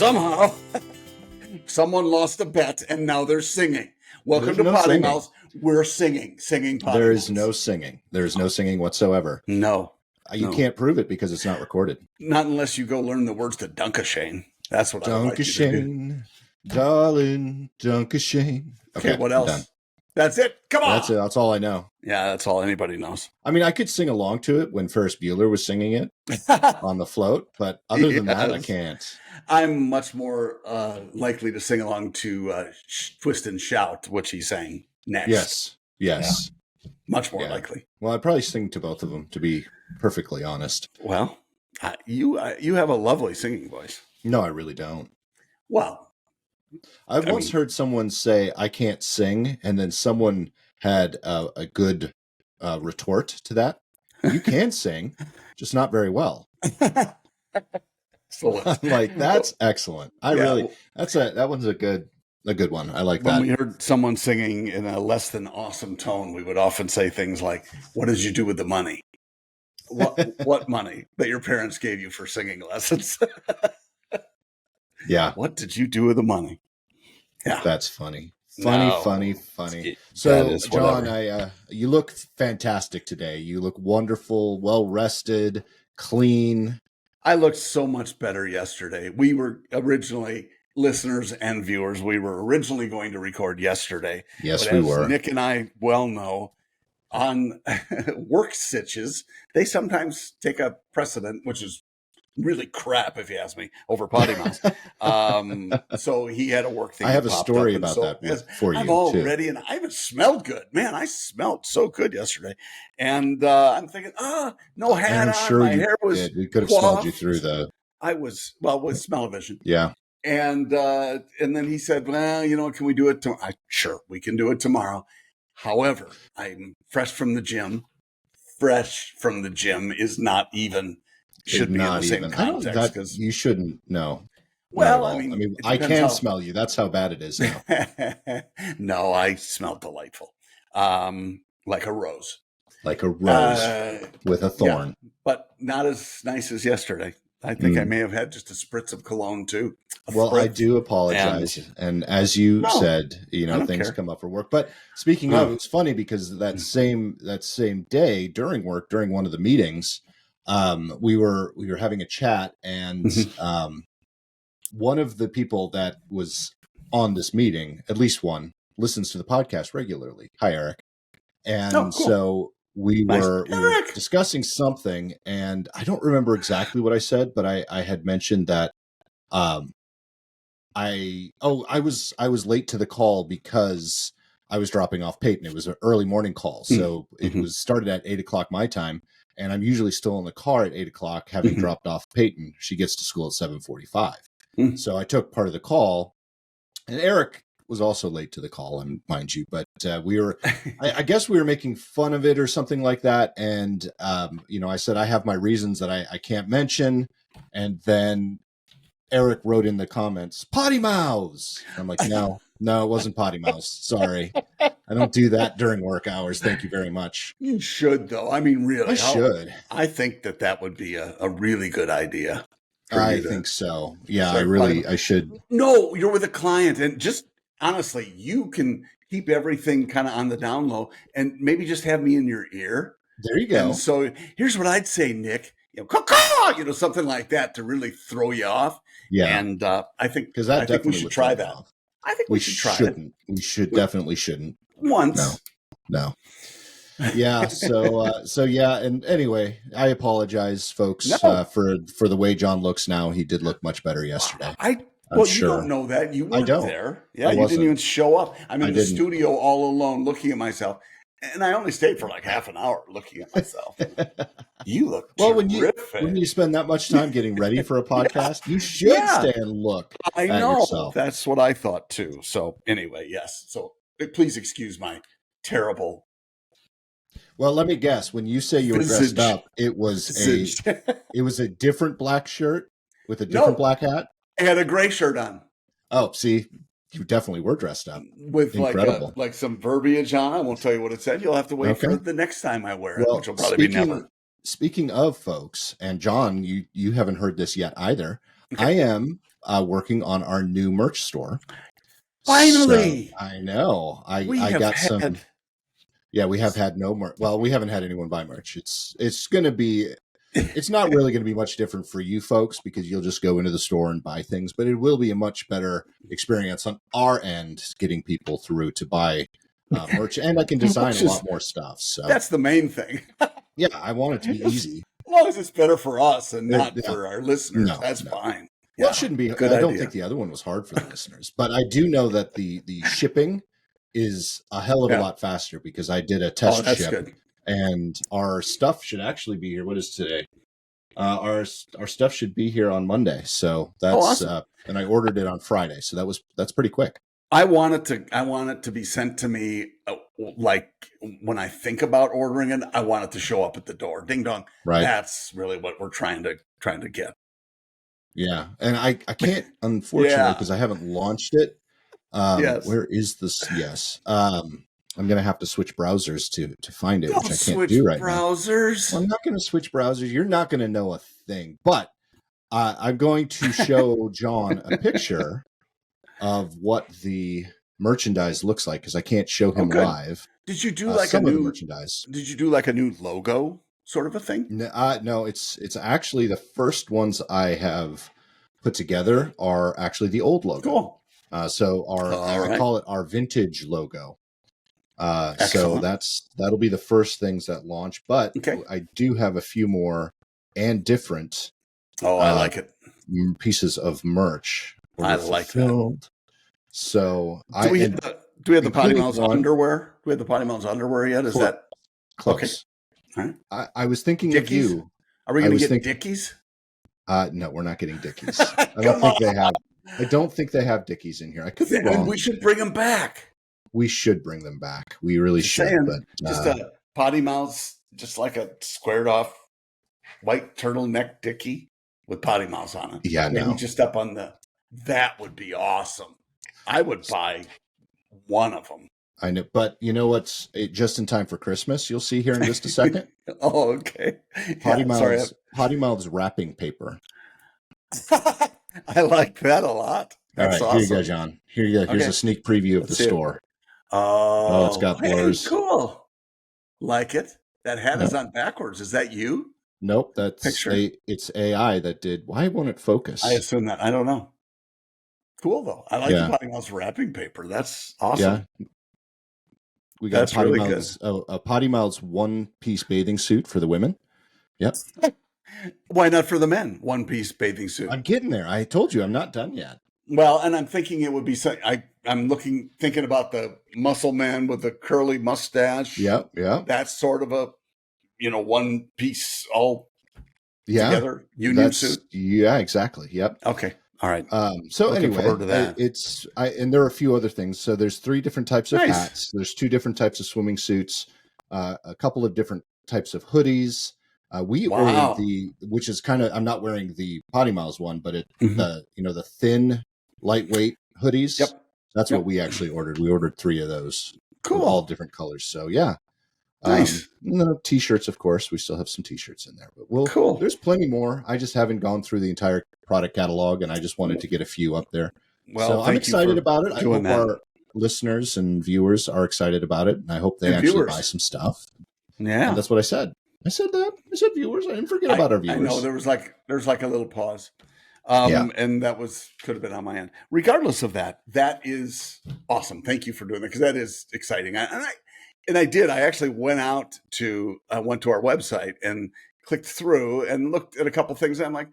somehow someone lost a bet and now they're singing. Welcome There's to no PoddiMouths. We're singing PoddiMouths. There is no singing. There is no singing whatsoever. No. You can't prove it because it's not recorded. Not unless you go learn the words to Dunkashane. That's what I like you to do. Darling, Dunkashane. Okay, what else? That's it. Come on. That's it. That's all I know. Yeah, that's all anybody knows. I mean, I could sing along to it when Ferris Bueller was singing it on the float, but other than that, I can't. I'm much more likely to sing along to Twist and Shout, which he sang next. Yes. Yeah. Much more likely. Well, I'd probably sing to both of them, to be perfectly honest. Well, you have a lovely singing voice. No, I really don't. Well, I've once heard someone say, I can't sing, and then someone had a good retort to that. You can sing, just not very well. Excellent. I'm like, that's excellent. That one's a good one. I like that. When we heard someone singing in a less than awesome tone, we would often say things like, what did you do with the money? What money that your parents gave you for singing lessons? Yeah. What did you do with the money? Yeah. That's funny. Funny. So, John, you look fantastic today. You look wonderful, well-rested, clean. I looked so much better yesterday. We were originally, listeners and viewers, we were originally going to record yesterday. Yes, but we as were. Nick and I well know, on work sitches, they sometimes take a precedent, which is really crap, if you ask me, over PoddiMouths. So he had a work thing. I have a story about that for you. I'm all ready, and I even smelled good. Man, I smelled so good yesterday. And I'm thinking, no hat on. Sure, my hair was we could have coiffed. smelled you through the. I was with smell-o-vision. Yeah. And then he said, well, can we do it tomorrow? Sure, we can do it tomorrow. However, I'm fresh from the gym. Fresh from the gym is not even. Should be in the same context because you shouldn't know. Well, I can smell you. That's how bad it is now. No, I smell delightful, like a rose. Like a rose with a thorn, but not as nice as yesterday. I think I may have had just a spritz of cologne too. Well, I do apologize, and as you said, things come up for work. But speaking of, it's funny because that same day during work, during one of the meetings. We were having a chat, and one of the people that was on this meeting, at least one, listens to the podcast regularly. Hi, Eric. And so we were discussing something, and I don't remember exactly what I said, but I had mentioned that I was late to the call because I was dropping off Peyton. It was an early morning call, so it was started at 8:00 my time. And I'm usually still in the car at 8:00, having dropped off Peyton. She gets to school at 7:45. So I took part of the call, and Eric was also late to the call, mind you. But we were, I guess we were making fun of it or something like that. And, I said, I have my reasons that I can't mention. And then Eric wrote in the comments, PoddiMouths. I'm like, no, it wasn't PoddiMouths. Sorry. I don't do that during work hours. Thank you very much. You should, though. I mean, really. I should. I think that would be a really good idea. I think so. Yeah, I should. No, you're with a client. And just honestly, you can keep everything kind of on the down low and maybe just have me in your ear. There you go. And so here's what I'd say, Nick. Something like that to really throw you off. Yeah. And I think we should try that. I think we should try it. We definitely shouldn't. Once. No. Yeah. So yeah. And anyway, I apologize, folks, for the way John looks now. He did look much better yesterday. You don't know that. You weren't there. Yeah, you didn't even show up. I'm in the studio all alone looking at myself. And I only stayed for like half an hour looking at myself. You look terrific. When you spend that much time getting ready for a podcast, you should stay and look at yourself. That's what I thought too. So anyway, yes. So please excuse my terrible. Well, let me guess. When you say you were dressed up, it was a different black shirt with a different black hat. I had a gray shirt on. Oh, see. You definitely were dressed up with like some verbiage on. I won't tell you what it said. You'll have to wait for the next time I wear it, which will probably be never. Speaking of folks, and John, you haven't heard this yet either. Okay. I am working on our new merch store. Finally, so, I know. I got some. Yeah, we have had no merch. Well, we haven't had anyone buy merch. It's going to be. It's not really going to be much different for you folks because you'll just go into the store and buy things, but it will be a much better experience on our end getting people through to buy merch, and I can design a lot more stuff. So that's the main thing. Yeah, I want it to be easy. As long as it's better for us and not for our listeners, that's fine. Well, it shouldn't be. Good I idea. don't think the other one was hard for the listeners, but I do know that the shipping is a hell of a lot faster because I did a test ship. Good. And our stuff should actually be here. What is today? Our stuff should be here on Monday. So that's awesome. And I ordered it on Friday. So that's pretty quick. I want it to be sent to me like when I think about ordering it. I want it to show up at the door. Ding dong. Right. That's really what we're trying to get. Yeah, and I can't unfortunately because I haven't launched it. Yes. Where is this? Yes. I'm going to have to switch browsers to find it, which I can't do right now. Well, I'm not going to switch browsers. You're not going to know a thing. But I'm going to show John a picture of what the merchandise looks like because I can't show him live. Did you do like some of the merchandise? Did you do like a new logo sort of a thing? No, it's actually the first ones I have put together are actually the old logo. Cool. So I call it our vintage logo. So that'll be the first things that launch, but I do have a few more and different. I like it. Pieces of merch. I like that. So do we have the PoddiMouths underwear? Do we have the PoddiMouths underwear yet? Is that close? Okay. All right. I was thinking Dickies? of you. Are we going to get Dickies? No, we're not getting Dickies. I don't think they have Dickies in here. I could be wrong. We should bring them back. We should bring them back. We really should. But just a PoddiMouths, just like a squared off white turtleneck Dickie with PoddiMouths on it. Yeah, maybe just up on that would be awesome. I would buy one of them. I know, but you know what's just in time for Christmas? You'll see here in just a second. Oh, okay. PoddiMouths wrapping paper. I like that a lot. That's all right, awesome. Here you go, John. Here you go. Here's a sneak preview of the store. Oh, it's got blurs. Cool. Like it. That hat is on backwards. Is that you? Nope, that's picture. It's AI that did. Why won't it focus? I assume that. I don't know. Cool though. I like the PoddiMouths wrapping paper. That's awesome. Yeah. We got PoddiMouths, a PoddiMouths one-piece bathing suit for the women. Yep. Why not for the men? One-piece bathing suit. I'm getting there. I told you I'm not done yet. Well, and I'm thinking it would be. I'm thinking about the muscle man with the curly mustache. Yeah. That's sort of a, one piece all together union suit. Yeah, exactly. Yep. Okay. All right. So Looking forward to anyway, that. And there are a few other things. So there's 3 different types of Nice. hats. There's 2 different types of swimming suits, a couple of different types of hoodies. We ordered which is kind of, I'm not wearing the PoddiMouths one, but the thin, lightweight hoodies. Yep. That's what we actually ordered. We ordered 3 of those. Cool. All different colors. So yeah. Nice. And then t-shirts, of course. We still have some t-shirts in there. But cool. There's plenty more. I just haven't gone through the entire product catalog, and I just wanted to get a few up there. Well, so I'm excited about it. I hope our listeners and viewers are excited about it, and I hope they actually buy some stuff. Yeah. And that's what I said. I said that. I said viewers. I didn't forget about our viewers. I know there's like a little pause. And that could have been on my end. Regardless of that is awesome. Thank you for doing that because that is exciting. I actually went to our website and clicked through and looked at a couple things. And I'm like,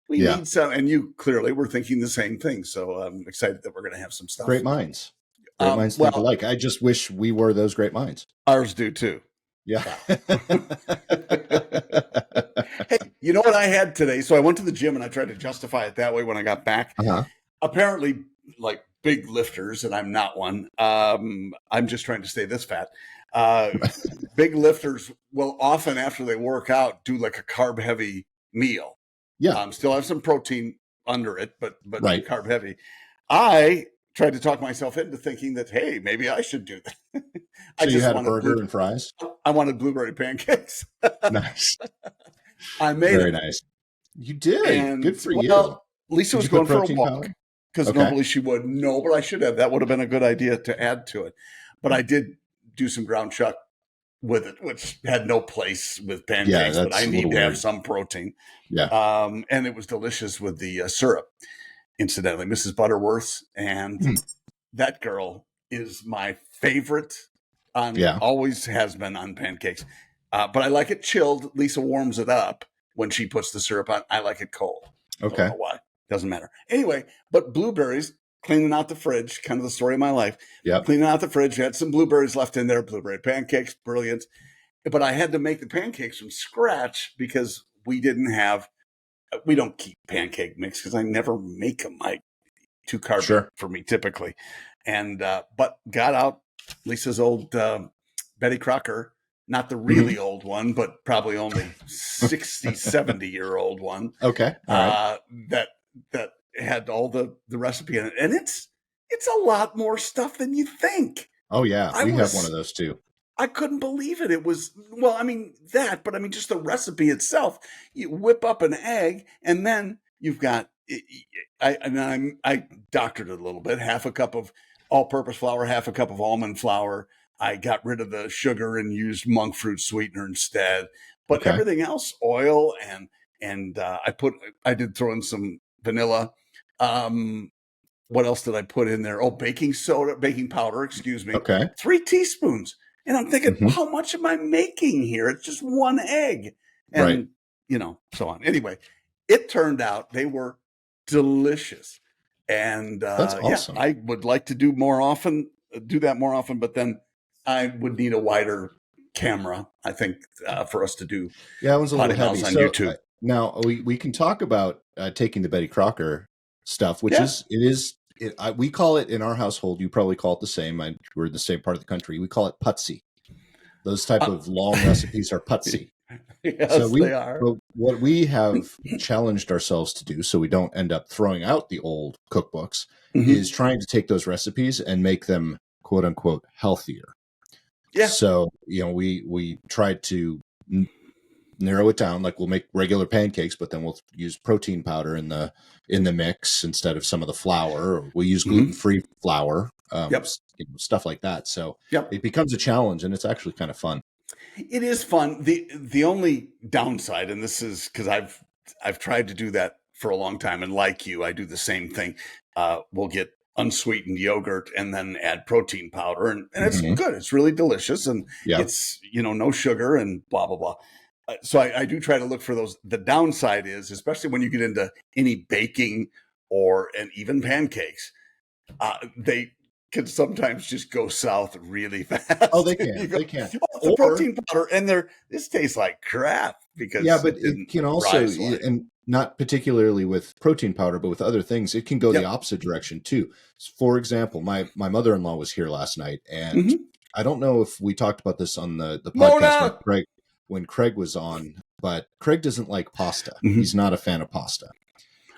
we need some. And you clearly were thinking the same thing. So I'm excited that we're going to have some stuff. Great minds. Great minds think alike. I just wish we were those great minds. Ours do too. Yeah. Hey, you know what I had today? So I went to the gym and I tried to justify it that way when I got back. Uh-huh. Apparently, like big lifters, and I'm not one. I'm just trying to stay this fat. Big lifters will often, after they work out, do like a carb heavy meal. Yeah. Still have some protein under it, but right. Carb heavy. I tried to talk myself into thinking that, hey, maybe I should do that. So you had a burger and fries? I wanted blueberry pancakes. Nice. I made Very nice. You did. Good for you. Lisa Did was you put going for a protein walk powder? because Okay. normally she would. No, but I should have. That would have been a good idea to add to it. But I did do some ground chuck with it, which had no place with Yeah, pancakes, but I that's a need little to have weird. some protein. Yeah. And it was delicious with the syrup, incidentally, Mrs. Butterworth. And that girl is my favorite Yeah. always has been on pancakes. But I like it chilled. Lisa warms it up when she puts the syrup on. I like it cold. Don't Okay. know why. Doesn't matter. Anyway, but blueberries, cleaning out the fridge, kind of the story of my life. Yep. Cleaning out the fridge, had some blueberries left in there, blueberry pancakes, brilliant. But I had to make the pancakes from scratch because we don't keep pancake mix because I never make them. Too carby Sure. for me typically. And, but got out Lisa's old Betty Crocker, not the really old one, but probably only 60, 70-year-old one. Okay. All right. That had all the recipe in it. And it's a lot more stuff than you think. Oh yeah. We have one of those too. I couldn't believe it. It was, well, I mean, just the recipe itself. You whip up an egg and then you've got, I doctored it a little bit, half a cup of all-purpose flour, half a cup of almond flour. I got rid of the sugar and used monk fruit sweetener instead. But everything else, oil and I did throw in some vanilla. What else did I put in there? Oh, baking powder, excuse me. Okay. 3 teaspoons. And I'm thinking, how much am I making here? It's just one egg. And, so on. Anyway, it turned out they were delicious. And that's awesome. I would like to do that more often, but then I would need a wider camera, I think, for us to do. Yeah, that one's a little heavy. On YouTube. Now we can talk about taking the Betty Crocker stuff, which we call it in our household. You probably call it the same. We're in the same part of the country. We call it putsy. Those type of long recipes are putsy. Yes, so they are. What we have challenged ourselves to do, so we don't end up throwing out the old cookbooks, is trying to take those recipes and make them "quote unquote" healthier. Yeah. So we tried to narrow it down. Like we'll make regular pancakes, but then we'll use protein powder in the mix instead of some of the flour. Or we'll use gluten-free flour, stuff like that. So it becomes a challenge, and it's actually kind of fun. It is fun. The only downside, and this is because I've tried to do that for a long time, and like you, I do the same thing. We'll get unsweetened yogurt and then add protein powder, and it's good. It's really delicious, and it's no sugar and blah blah blah. So I do try to look for those. The downside is, especially when you get into any baking and even pancakes, they can sometimes just go south really fast. Oh, they can. They can. The protein powder, and this tastes like crap because but it can also, and not particularly with protein powder, but with other things, it can go the opposite direction too. For example, my mother-in-law was here last night, and I don't know if we talked about this on the podcast when Craig was on, but Craig doesn't like pasta. He's not a fan of pasta.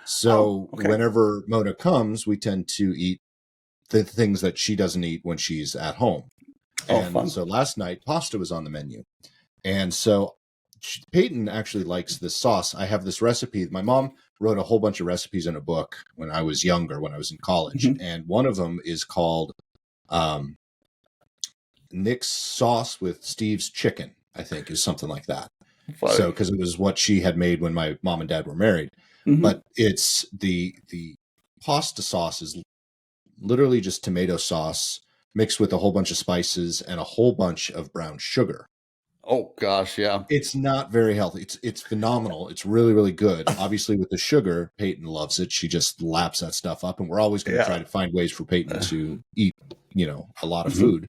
So whenever Mona comes, we tend to eat the things that she doesn't eat when she's at home. So last night, pasta was on the menu. And so Peyton actually likes this sauce. I have this recipe. My mom wrote a whole bunch of recipes in a book when I was younger, when I was in college. And one of them is called Nick's Sauce with Steve's Chicken, I think, is something like that. Funny. So, because it was what she had made when my mom and dad were married. But it's the pasta sauce is literally just tomato sauce mixed with a whole bunch of spices and a whole bunch of brown sugar. Oh gosh, yeah. It's not very healthy. It's phenomenal. It's really, really good. Obviously with the sugar, Peyton loves it. She just laps that stuff up, and we're always going to try to find ways for Peyton to eat, a lot of food.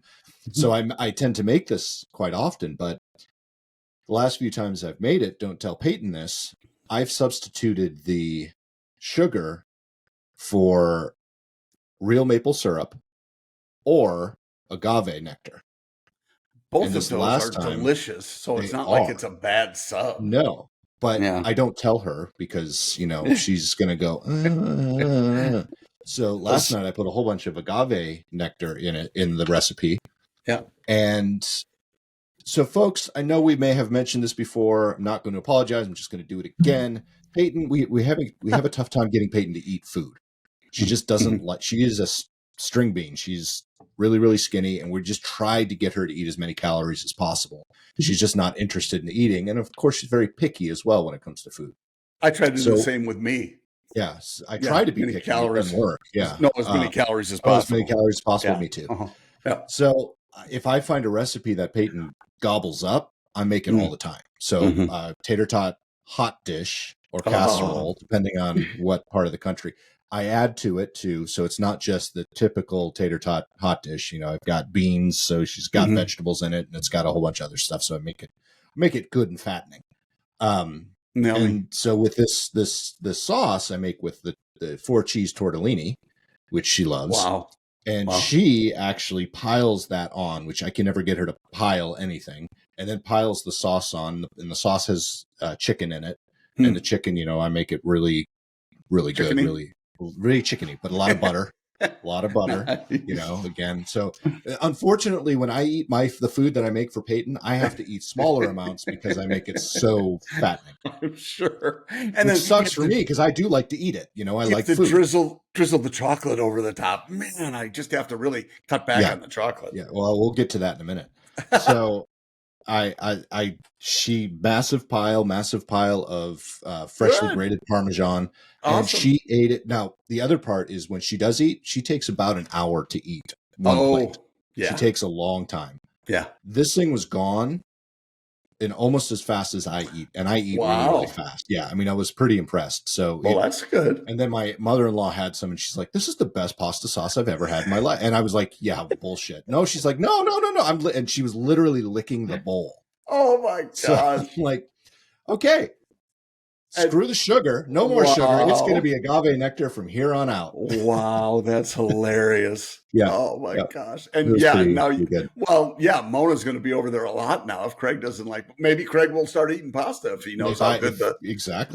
So I tend to make this quite often, but the last few times I've made it, don't tell Peyton this, I've substituted the sugar for real maple syrup or agave nectar. Both of those are delicious, so it's not like it's a bad sub. No, but I don't tell her because, she's going to go. So last night I put a whole bunch of agave nectar in the recipe. Yeah. And so, folks, I know we may have mentioned this before. I'm not going to apologize. I'm just going to do it again. Peyton, we have a tough time getting Peyton to eat food. She just doesn't like. She is a string bean. She's really, really skinny, and we just tried to get her to eat as many calories as possible. She's just not interested in eating, and of course, she's very picky as well when it comes to food. I tried to do the same with me. Yes, I tried to be picky. Calories. It doesn't work. Yeah, no, as many calories as possible. As many calories as possible. Me too. Yeah. So if I find a recipe that Peyton gobbles up, I make it all the time. So tater tot hot dish or casserole, depending on what part of the country. I add to it too, so it's not just the typical tater tot hot dish. I've got beans, so she's got vegetables in it, and it's got a whole bunch of other stuff. So I make it good and fattening. And so with this sauce, I make with the 4 cheese tortellini, which she loves. Wow. And she actually piles that on, which I can never get her to pile anything, and then piles the sauce on. And the sauce has chicken in it, and the chicken, I make it really, really good, really chickeny, but a lot of butter. Again. So unfortunately, when I eat the food that I make for Peyton, I have to eat smaller amounts because I make it so fattening. I'm sure. And it sucks for me because I do like to eat it. I like to drizzle the chocolate over the top. Man, I just have to really cut back on the chocolate. Yeah. Well, we'll get to that in a minute. So she massive pile of freshly grated Parmesan. Awesome. And she ate it. Now, the other part is when she does eat, she takes about an hour to eat one plate. Yeah. She takes a long time. Yeah. This thing was gone in almost as fast as I eat. And I eat really, really fast. Yeah. I mean, I was pretty impressed. So that's good. And then my mother-in-law had some and she's like, this is the best pasta sauce I've ever had in my life. And I was like, yeah, bullshit. No, she's like, no. And she was literally licking the bowl. Oh my God. So I'm like, okay. Screw the sugar. No more sugar. It's going to be agave nectar from here on out. Wow, that's hilarious. Yeah. Oh my gosh. And Mona's going to be over there a lot now. If Craig doesn't maybe Craig will start eating pasta if he knows how good the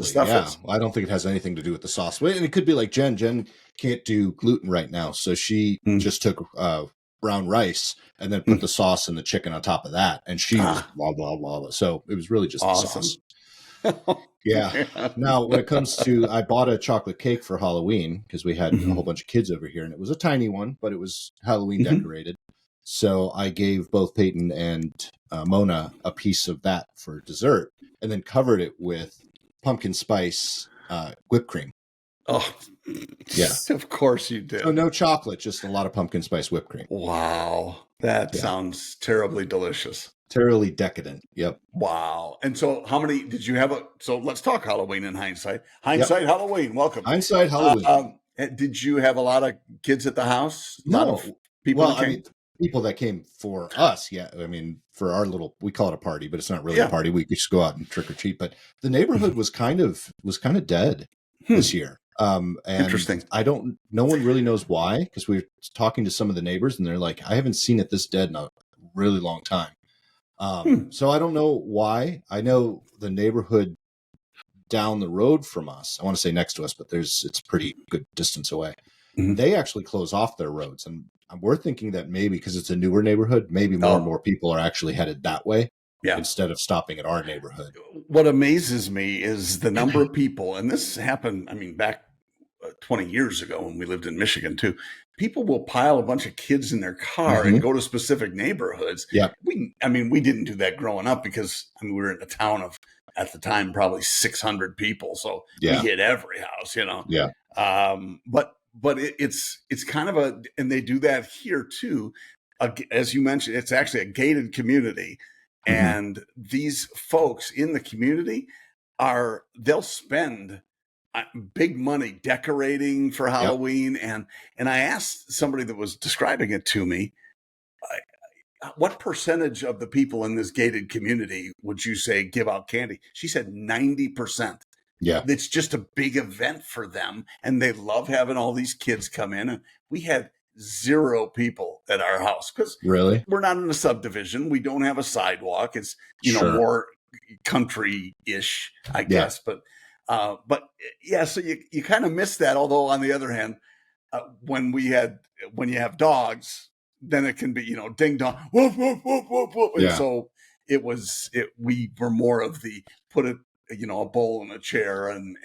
stuff is. I don't think it has anything to do with the sauce. And it could be like Jen. Jen can't do gluten right now, so she just took brown rice and then put the sauce and the chicken on top of that, and she was blah blah blah. So it was really just awesome. The sauce. Yeah. Now, when it comes to, I bought a chocolate cake for Halloween because we had a whole bunch of kids over here, and it was a tiny one, but it was Halloween decorated. So I gave both Peyton and Mona a piece of that for dessert, and then covered it with pumpkin spice whipped cream. Oh, yeah. Of course you did. So no chocolate, just a lot of pumpkin spice whipped cream. Wow. That sounds terribly delicious. Terribly decadent. Yep. Wow. And so how many did you have? So let's talk Halloween in hindsight. Halloween. Welcome. Hindsight Halloween. Did you have a lot of kids at the house? No. People that came? People that came for us. Yeah. I mean, for our we call it a party, but it's not really a party. We just go out and trick or treat. But the neighborhood was kind of dead this year. And interesting. No one really knows why, because we were talking to some of the neighbors and they're like, I haven't seen it this dead in a really long time. So I don't know why. I know the neighborhood down the road from us, I want to say next to us, but it's pretty good distance away. They actually close off their roads. And we're thinking that maybe because it's a newer neighborhood, maybe more and more people are actually headed that way instead of stopping at our neighborhood. What amazes me is the number of people, and this happened, back 20 years ago when we lived in Michigan too. People will pile a bunch of kids in their car and go to specific neighborhoods. Yeah. We didn't do that growing up because we were in a town of, at the time, probably 600 people. So we hit every house, Yeah. But it's kind of and they do that here too. As you mentioned, it's actually a gated community. And these folks in the community they'll spend big money decorating for Halloween. And I asked somebody that was describing it to me, what percentage of the people in this gated community would you say give out candy? She said 90%. Yeah. It's just a big event for them. And they love having all these kids come in. And we had 0 people at our house because really we're not in a subdivision. We don't have a sidewalk. It's, more country-ish, I guess. But so you kind of miss that. Although on the other hand, when you have dogs, then it can be, ding dong, whoop, whoop, whoop, whoop, whoop. And so we were more of the put it a bowl and a chair and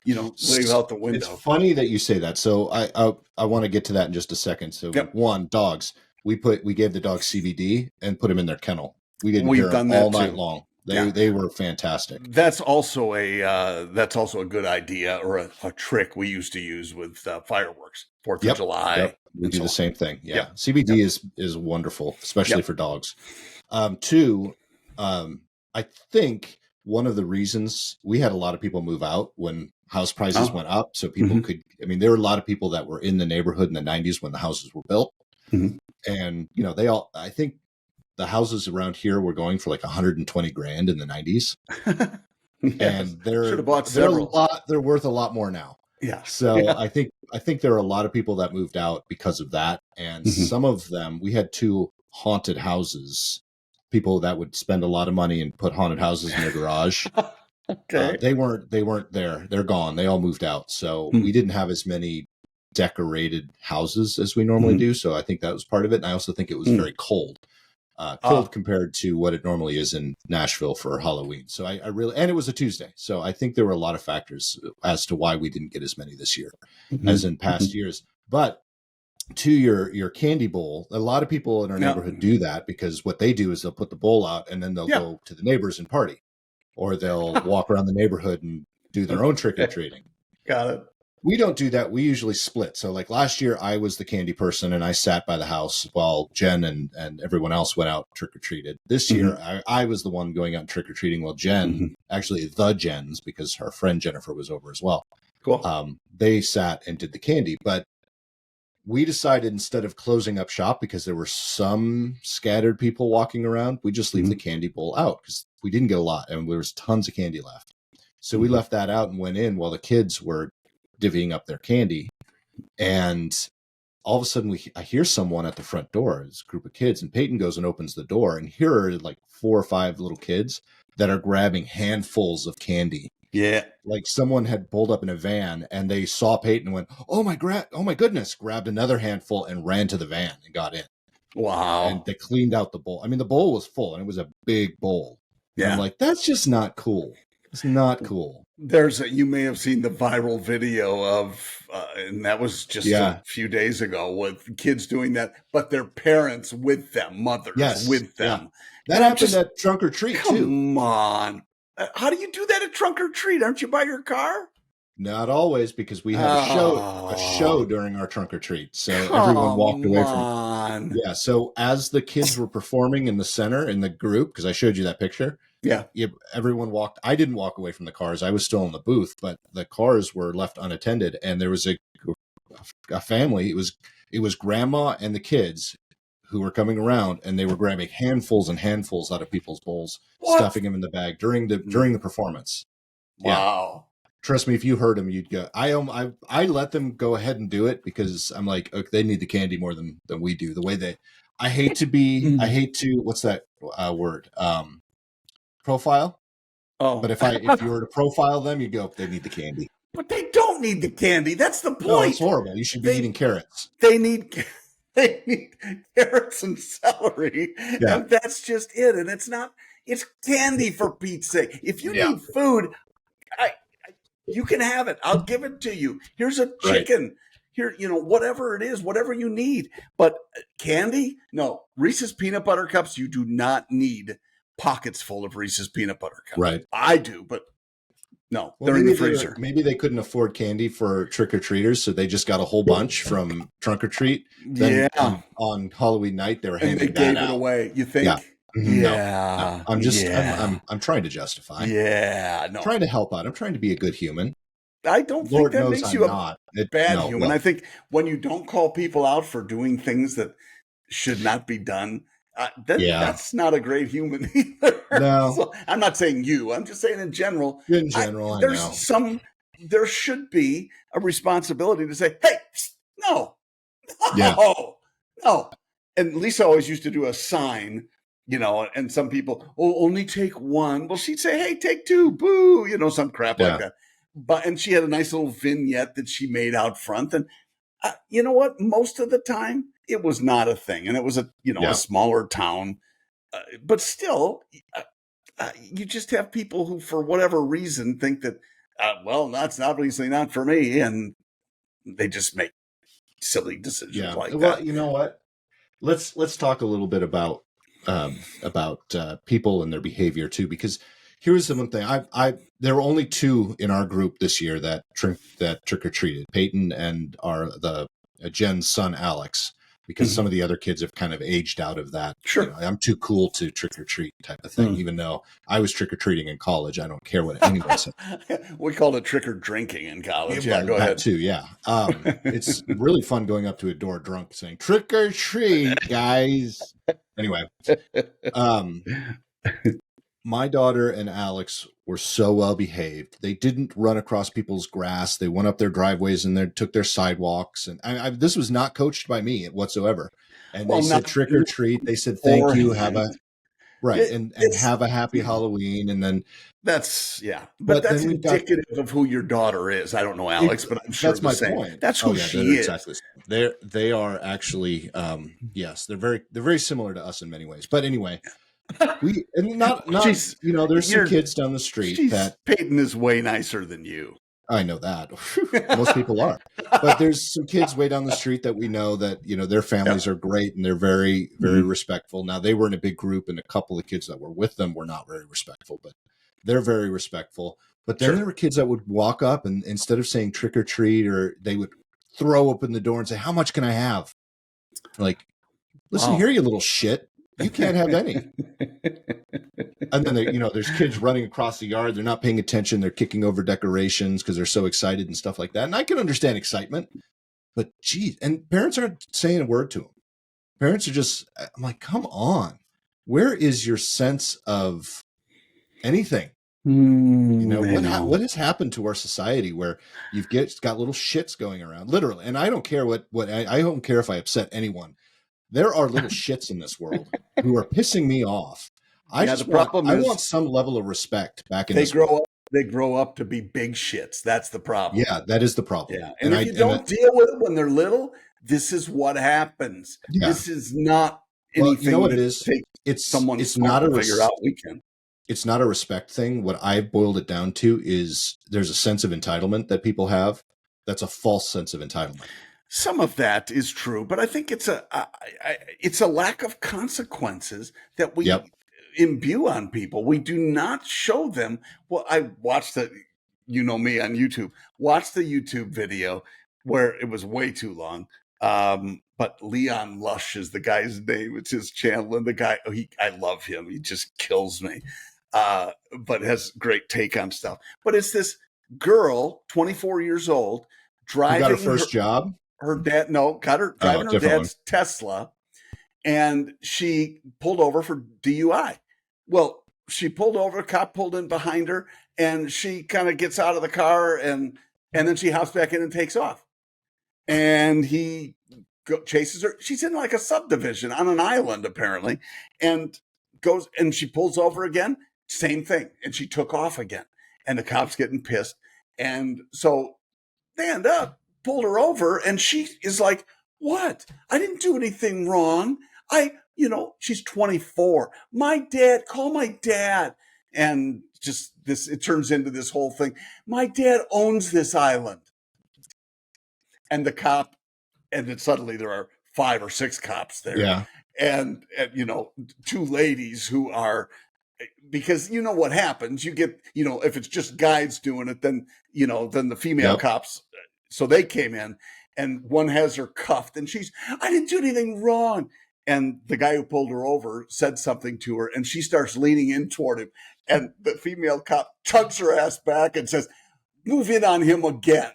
leave out the window. It's funny that you say that. So I want to get to that in just a second. So one, dogs. We gave the dogs CBD and put them in their kennel. We didn't hear them all night long. They were fantastic. That's also a good idea, or a trick we used to use with fireworks, 4th of July. Yep. We do the same thing. Yeah. Yep. CBD is wonderful, especially for dogs. Two, I think one of the reasons we had a lot of people move out when house prices went up, so people could. I mean, there were a lot of people that were in the neighborhood in the 90s when the houses were built, and they all. I think the houses around here were going for like $120,000 in the 90s, and they're worth a lot more now. Yeah. So I think there are a lot of people that moved out because of that, and some of them. We had 2 haunted houses. People that would spend a lot of money and put haunted houses in their garage. Okay. They weren't there. They're gone. They all moved out. So we didn't have as many decorated houses as we normally do. So I think that was part of it. And I also think it was very cold. Compared to what it normally is in Nashville for Halloween. So I really, and it was a Tuesday. So I think there were a lot of factors as to why we didn't get as many this year as in past years. But to your candy bowl, a lot of people in our neighborhood do that because what they do is they'll put the bowl out and then they'll go to the neighbors and party, or they'll walk around the neighborhood and do their own trick-or-treating. Got it. We don't do that. We usually split. So like last year, I was the candy person and I sat by the house while Jen and everyone else went out trick-or-treated. This year, I was the one going out trick-or-treating while Jen, actually the Jens, because her friend Jennifer was over as well. Cool. They sat and did the candy. But we decided instead of closing up shop, because there were some scattered people walking around, we just leave the candy bowl out because we didn't get a lot and there was tons of candy left. So we left that out and went in while the kids were divvying up their candy. And all of a sudden I hear someone at the front door. It's a group of kids, and Peyton goes and opens the door, and here are like 4 or 5 little kids that are grabbing handfuls of candy. Yeah. Like someone had pulled up in a van and they saw Peyton and went, oh my goodness, grabbed another handful and ran to the van and got in. Wow. And they cleaned out the bowl. I mean, the bowl was full and it was a big bowl. Yeah. And I'm like, that's just not cool. It's not cool. You may have seen the viral video of, and that was just a few days ago, with kids doing that, but their parents with them, mothers with them. That happened at Trunk or Treat too. Come on. How do you do that at Trunk or Treat? Aren't you by your car? Not always, because we had a show during our Trunk or Treat. So everyone walked away from it. Yeah. So as the kids were performing in the center in the group, because I showed you that picture. Yeah. Everyone walked. I didn't walk away from the cars. I was still in the booth, but the cars were left unattended. And there was a family. It was grandma and the kids who were coming around, and they were grabbing handfuls and handfuls out of people's bowls, stuffing them in the bag during the performance. Wow. Yeah. Trust me, if you heard them, you'd go. I let them go ahead and do it because I'm like, okay, they need the candy more than we do. The way I hate to what's that word? Profile. Oh, but if you were to profile them, you'd go, they need the candy. But they don't need the candy. That's the point. No, it's horrible. You should be eating carrots. They need carrots and celery, and that's just it. And it's candy, for Pete's sake. If you need food, you can have it. I'll give it to you. Here's a chicken. Here, whatever it is, whatever you need. But candy? No. Reese's peanut butter cups, you do not need pockets full of Reese's peanut butter cups. Right. I do, but no, they're in the freezer. Maybe they couldn't afford candy for trick-or-treaters, so they just got a whole bunch from Trunk or Treat. Then on Halloween night, they were handing that out. And they gave it away, you think? Yeah. No. I'm just, I'm trying to justify. Yeah. No. I'm trying to help out. I'm trying to be a good human. I don't think that makes you a bad human. I think when you don't call people out for doing things that should not be done, that's not a great human either. No. So, I'm not saying you. I'm just saying in general. In general, I know. There should be a responsibility to say, hey, no. And Lisa always used to do a sign, and some people, only take one. Well, she'd say, hey, take 2, boo, some crap like that. And she had a nice little vignette that she made out front. And you know what? Most of the time, it was not a thing. And it was a smaller town. But still, you just have people who, for whatever reason, think that, well, that's obviously not for me. And they just make silly decisions like Well, that. you know what? Let's talk a little bit about people and their behavior too, because here's the one thing. There were only two in our group this year that trick or treated, Peyton and Jen's son Alex, because some of the other kids have kind of aged out of that. Sure. I'm too cool to trick or treat type of thing. Even though I was trick or treating in college, I don't care what anyone says. We called it trick or drinking in college. Yeah, go ahead. Too. Yeah, it's really fun going up to a door drunk saying "trick or treat, guys." Anyway, my daughter and Alex were so well behaved. They didn't run across people's grass. They went up their driveways and they took their sidewalks. And this was not coached by me whatsoever. And they said trick or treat. They said thank you, have a have a happy Halloween. And then that's but that's indicative of who your daughter is. I don't know Alex, but I'm sure that's my point. That's who she is. Exactly. They are actually yes, they're very similar to us in many ways. But anyway. There's some kids down the street that Peyton is way nicer than you. I know that. Most people are. But there's some kids way down the street that we know that, their families are great and they're very, very respectful. Now, they were in a big group and a couple of kids that were with them were not very respectful, but they're very respectful. But then there were kids that would walk up and instead of saying trick or treat, or they would throw open the door and say, how much can I have? Like, listen here, you little shit. You can't have any. And then, there's kids running across the yard. They're not paying attention. They're kicking over decorations because they're so excited and stuff like that. And I can understand excitement, but geez, and parents aren't saying a word to them. Parents are just, I'm like, come on. Where is your sense of anything? What has happened to our society where you've got little shits going around, literally. And I don't care I don't care if I upset anyone. There are little shits in this world who are pissing me off. I want some level of respect back in this world. They grow up to be big shits. That's the problem. Yeah, that is the problem. Yeah. And if you don't deal with it when they're little, this is what happens. Yeah. This is not anything. You know what it is? It's not a figure out weekend. It's not a respect thing. What I've boiled it down to is there's a sense of entitlement that people have. That's a false sense of entitlement. Some of that is true, but I think it's a lack of consequences that we imbue on people. We do not show them. Well, I watched me on YouTube. Watched the YouTube video where it was way too long. But Leon Lush is the guy's name. It's his channel, and the guy, I love him. He just kills me. But has great take on stuff. But it's this girl, 24 years old, driving. Who got her first job? Her dad, driving her dad's Tesla, and she pulled over for DUI. Well, she pulled over, a cop pulled in behind her, and she kind of gets out of the car, and then she hops back in and takes off. And he chases her. She's in like a subdivision on an island, apparently, and she pulls over again, same thing, and she took off again. And the cop's getting pissed. And so they end up pulled her over, and she is like, what? I didn't do anything wrong. She's 24. Call my dad. And just this, it turns into this whole thing. My dad owns this island. And the cop, and then suddenly there are 5 or 6 cops there. Yeah. And 2 ladies who are, because what happens, you get, if it's just guys doing it, then the female cops, so they came in, and one has her cuffed, and I didn't do anything wrong. And the guy who pulled her over said something to her, and she starts leaning in toward him. And the female cop tugs her ass back and says, move in on him again.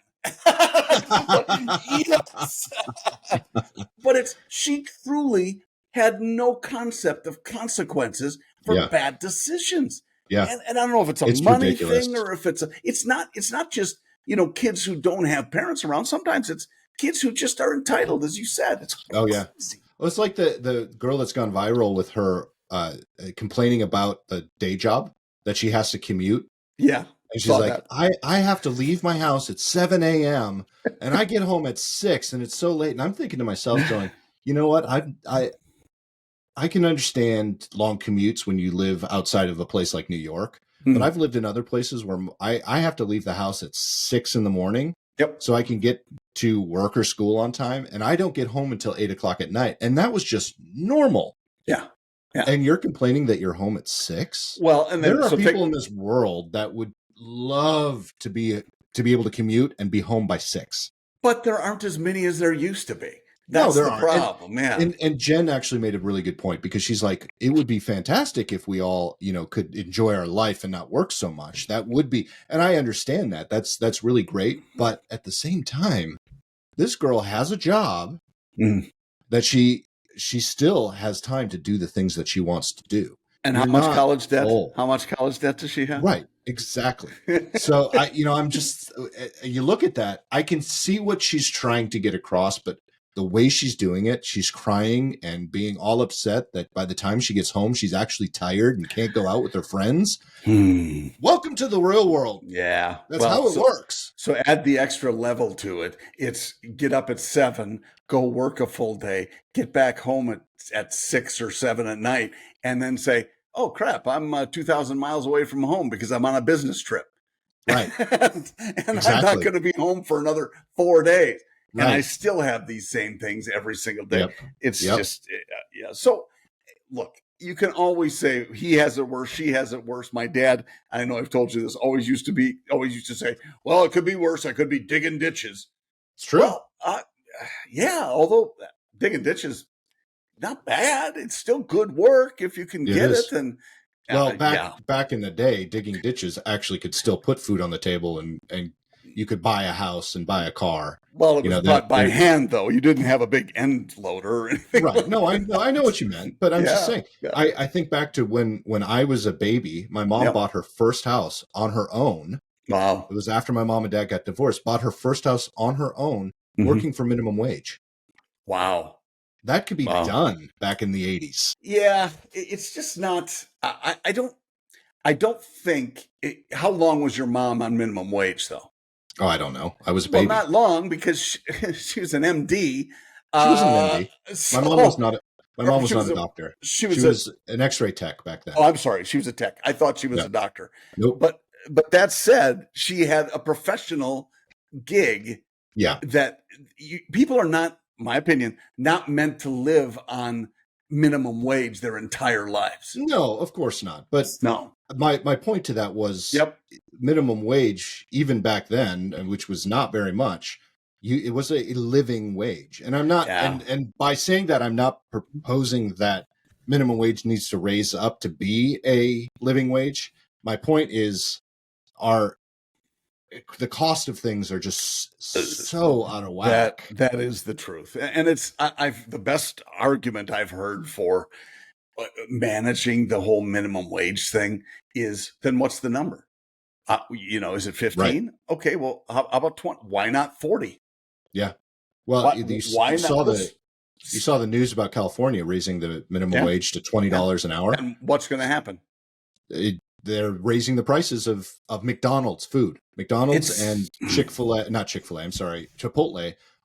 But she truly had no concept of consequences for bad decisions. Yeah. And I don't know if it's a money thing or if it's not just, kids who don't have parents around. Sometimes it's kids who just are entitled, as you said. It's crazy. Well, it's like the girl that's gone viral with her complaining about the day job that she has to commute. Yeah. And she's like, I have to leave my house at 7 a.m. and I get home at 6 and it's so late. And I'm thinking to myself going, you know what? I can understand long commutes when you live outside of a place like New York, but Mm. I've lived in other places where I have to leave the house at 6 in the morning Yep. so I can get to work or school on time. And I don't get home until 8 o'clock at night. And that was just normal. Yeah. Yeah. And you're complaining that you're home at 6? Well, and then there are people in this world that would love to be able to commute and be home by 6. But there aren't as many as there used to be. That's the problem, And Jen actually made a really good point, because she's like, it would be fantastic if we all, could enjoy our life and not work so much. That would be, and I understand that. That's really great. But at the same time, this girl has a job that she still has time to do the things that she wants to do. And how much college debt? How much college debt does she have? Right. Exactly. So I'm just, you look at that, I can see what she's trying to get across, but the way she's doing it, she's crying and being all upset that by the time she gets home, she's actually tired and can't go out with her friends. Welcome to the real world. Yeah. That's how it works. So add the extra level to it. It's get up at 7, go work a full day, get back home at 6 or 7 at night, and then say, oh, crap, I'm 2,000 miles away from home because I'm on a business trip. Right. and exactly. I'm not going to be home for another 4 days. Right. And I still have these same things every single day. Yep. It's just, yeah. So look, you can always say he has it worse, she has it worse. My dad, I know I've told you this, always used to say, well, it could be worse. I could be digging ditches. It's true. Well, yeah, although digging ditches, not bad. It's still good work if you can get it. And well, back in the day, digging ditches actually could still put food on the table, and you could buy a house and buy a car. Well, it was by hand, though. You didn't have a big end loader or anything. Right. No, I know what you meant, but I'm just saying. Yeah. I think back to when I was a baby, my mom bought her first house on her own. Wow. It was after my mom and dad got divorced. Bought her first house on her own, working for minimum wage. Wow. That could be done back in the 80s. Yeah, it's just not. I don't think. How long was your mom on minimum wage, though? Oh, I don't know. I was a baby. Well, not long, because she was an MD. She was an MD. My mom was not. My mom was not a doctor. She was an X-ray tech back then. Oh, I'm sorry. She was a tech. I thought she was a doctor. Nope. But that said, she had a professional gig. Yeah. That people are not, in my opinion, not meant to live on minimum wage their entire lives. No, of course not. But no. My point to that was minimum wage, even back then, which was not very much, it was a living wage. And I'm not, and by saying that, I'm not proposing that minimum wage needs to raise up to be a living wage. My point is, the cost of things are just so out of whack. That is the truth. And it's, the best argument I've heard for managing the whole minimum wage thing is, then what's the number? Is it 15? Right. Okay, well, how about 20? Why not 40? Yeah. Well, you saw the news about California raising the minimum wage to $20 an hour. And what's going to happen? They're raising the prices of McDonald's food. McDonald's and Chipotle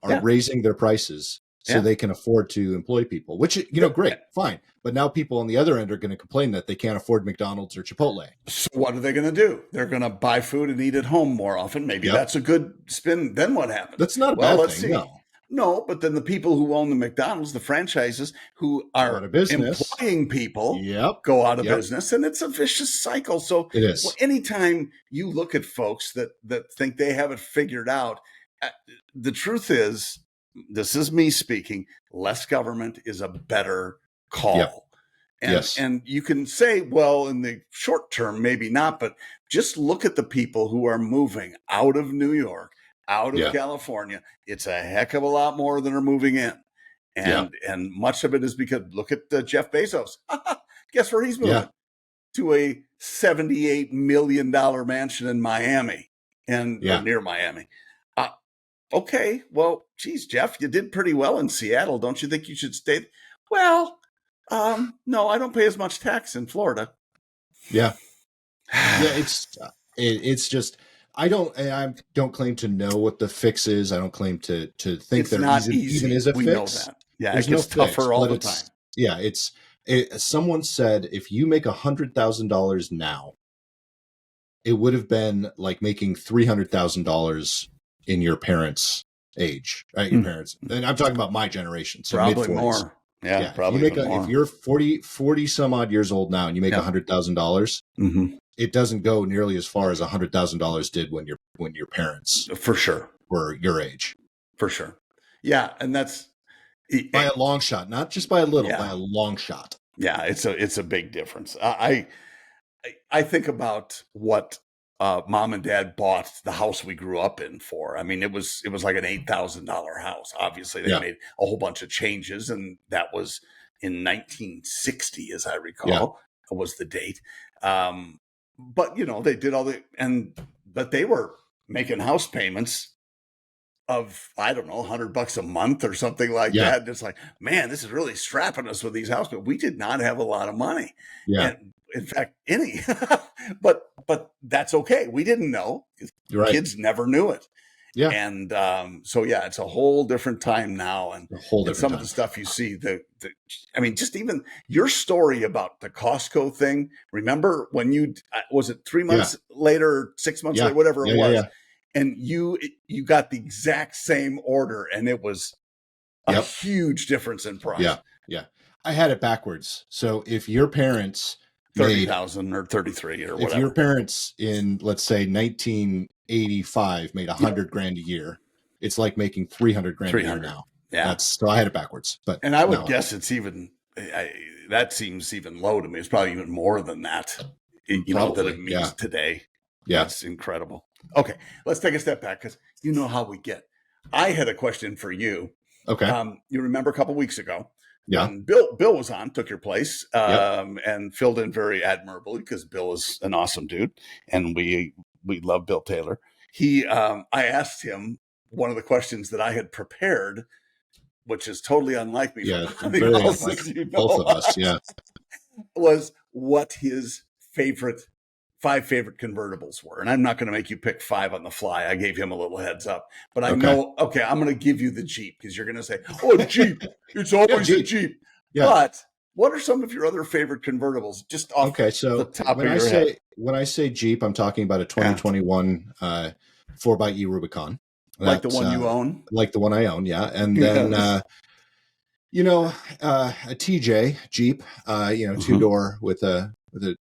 are raising their prices so they can afford to employ people, which, great, fine. But now people on the other end are going to complain that they can't afford McDonald's or Chipotle. So what are they going to do? They're going to buy food and eat at home more often. Maybe that's a good spin. Then what happens? That's not a bad thing. No, but then the people who own the McDonald's, the franchises, who are employing people, go out of business, and it's a vicious cycle. So it is. Anytime you look at folks that think they have it figured out, the truth is, this is me speaking, less government is a better call. And you can say, well, in the short term, maybe not, but just look at the people who are moving out of New York, out of California. It's a heck of a lot more than are moving in. And much of it is because, look at Jeff Bezos. Guess where he's moving? To a $78 million mansion in Miami and near Miami. Okay, well, geez, Jeff, you did pretty well in Seattle. Don't you think you should stay? Well, no, I don't pay as much tax in Florida. Yeah. It's just, I don't claim to know what the fix is. I don't claim to think there even is a fix. We know that. Yeah, it gets tougher all the time. Yeah, Someone said if you make $100,000 now, it would have been like making $300,000 in your parents' age, right? Your parents, and I'm talking about my generation, so Probably mid-40s. more. Yeah, probably if more. If you're 40 some odd years old now and you make $100,000, it doesn't go nearly as far as $100,000 did when your parents for sure were your age. For sure. Yeah, and that's by a long shot, not just by a little, by a long shot. Yeah, it's a big difference. I think about what mom and dad bought the house we grew up in for. I mean, it was like an $8,000 house. Obviously, they made a whole bunch of changes, and that was in 1960, as I recall, was the date. But they did but they were making house payments of, I don't know, $100 a month or something like that. And it's like, man, this is really strapping us with these houses. But we did not have a lot of money. Yeah. And in fact, any. but that's okay. We didn't know. Kids never knew it. Yeah. And so, it's a whole different time now. And some of the stuff you see, I mean, just even your story about the Costco thing. Remember when was it 3 months later, 6 months later, whatever it was? Yeah. And you got the exact same order, and it was a huge difference in price. Yeah, yeah. I had it backwards. So if your parents 30,000 or 33 or whatever, if your parents in, let's say, 1985 made $100,000 a year, it's like making $300,000 a year now. Yeah. So I had it backwards. And I would guess it's even that seems even low to me. It's probably even more than that. That it means today. Yeah, it's incredible. Okay, let's take a step back because you know how we get. I had a question for you. Okay. You remember a couple weeks ago? Yeah. Bill was on, took your place, and filled in very admirably because Bill is an awesome dude, and we love Bill Taylor. I asked him one of the questions that I had prepared, which is totally unlike me. Yeah, very unlike both of us. Yeah, was what his 5 favorite convertibles were. And I'm not going to make you pick 5 on the fly. I gave him a little heads up. But I know, I'm going to give you the Jeep because you're going to say, oh, Jeep. It's always a Jeep. Yeah. But what are some of your other favorite convertibles? Just off the top of your head. When I say Jeep, I'm talking about a 2021 4xe Rubicon. Like the one you own? Like the one I own, yeah. And then, a TJ Jeep, 2-door with a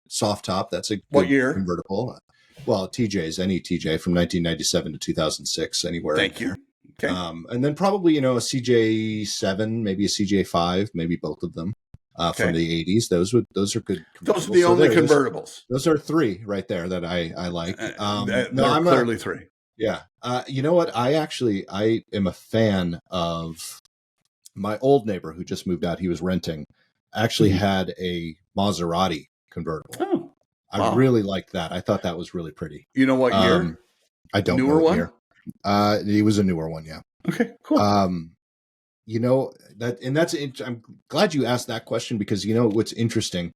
soft top. That's a what year convertible. Well, TJ's any TJ from 1997 to 2006, anywhere. Thank you. Okay. And then probably a CJ7, maybe a CJ5, maybe both of them from the 80s. Those are good. Those are the only convertibles. Those are 3 right there that I like. I'm clearly 3. Yeah. You know what? I am a fan of my old neighbor who just moved out. He was renting. Actually had a Maserati convertible. Oh, I really liked that. I thought that was really pretty. You know what year? I don't know what year. It was a newer one, yeah. Okay, cool. I'm glad you asked that question because what's interesting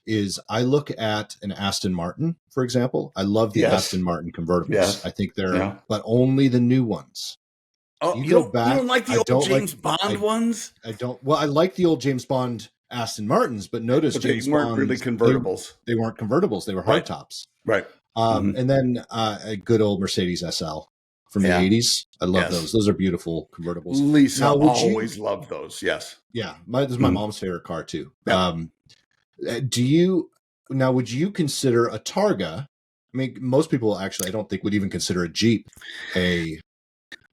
is I look at an Aston Martin, for example. I love the Aston Martin convertibles. Yes. I think they're, but only the new ones. Oh, you don't like the old James Bond ones? I don't. Well, I like the old James Bond Aston Martins, but notice James weren't Bond, really convertibles. They weren't convertibles. They were hardtops. Right. And then a good old Mercedes SL from the 80s. I love those. Those are beautiful convertibles. Lisa always loved those. Yes. Yeah. This is my mom's favorite car too. Yeah. Would you consider a Targa? I mean, most people actually, I don't think would even consider a Jeep a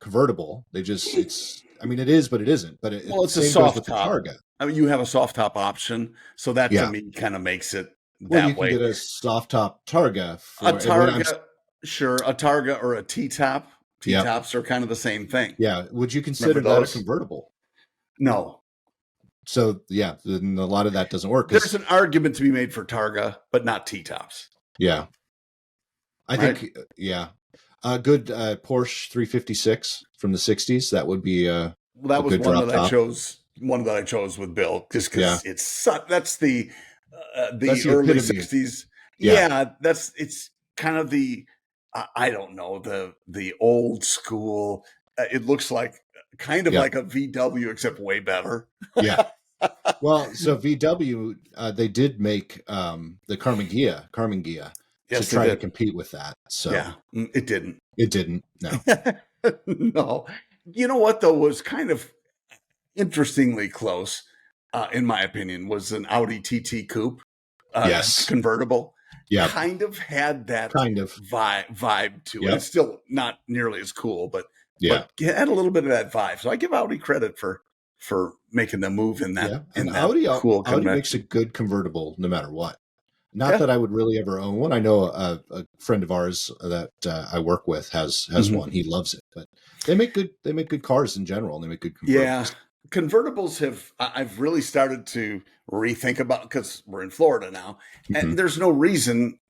convertible. It is, but it isn't. But it's a soft top. Targa. I mean, you have a soft top option, so that to me kind of makes it that way. You can get a soft top Targa. A Targa or a T-top. T-tops are kind of the same thing. Yeah. Would you consider that a convertible? No. So a lot of that doesn't work. There's an argument to be made for Targa, but not T-tops. Yeah. I think, a good Porsche 356 from the 60s. That would be that was one that I chose. One that I chose with Bill, just because that's the early 60s. Yeah, it's kind of the I don't know the old school. It looks like like a VW, except way better. Yeah, Well, so VW, they did make the Carmangia to Yes, they try to did. compete with that. So Yeah, it didn't. it didn't. No. No. You know what, though, was kind of interestingly close, in my opinion, was an Audi TT Coupe Yes. convertible. Yeah. Kind of had that Kind of. vibe to it. Yep. It's still not nearly as cool, but Yeah. it had a little bit of that vibe. So I give Audi credit for making the move in that Yeah. in And that cool Audi makes a convention. good convertible no matter what. Not Yeah. that I would really ever own one. I know a friend of ours that I work with has Mhm. one. He loves it, but they make good cars in general, and they make good convertibles. Yeah. Convertibles I've really started to rethink about, because we're in Florida now, and Mhm. there's no reason,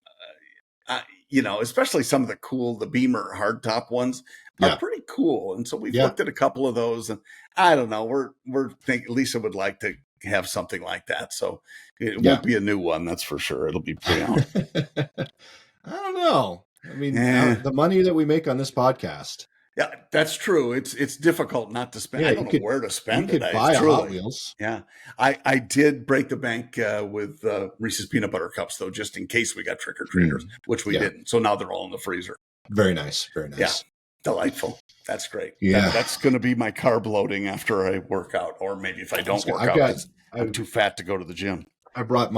especially some of the Beamer hardtop ones are Yeah. pretty cool. And so we've Yeah. looked at a couple of those, and I don't know, we're thinking Lisa would like to have something like that. So it Yeah. won't be a new one, that's for sure. It'll be pre-owned. I don't know. I mean, Eh. the money that we make on this podcast. Yeah, that's true. It's difficult not to spend. Yeah, I don't know where to you spend it. could buy a Hot Truly. Wheels. Yeah, I did break the bank with Reese's peanut butter cups, though, just in case we got trick or treaters, which we Yeah. didn't. So now they're all in the freezer. Very nice. Very nice. Yeah, delightful. That's great. Yeah. That's going to be my carb loading after I work out, or maybe if I don't work out, 'cause I'm too fat to go to the gym. I brought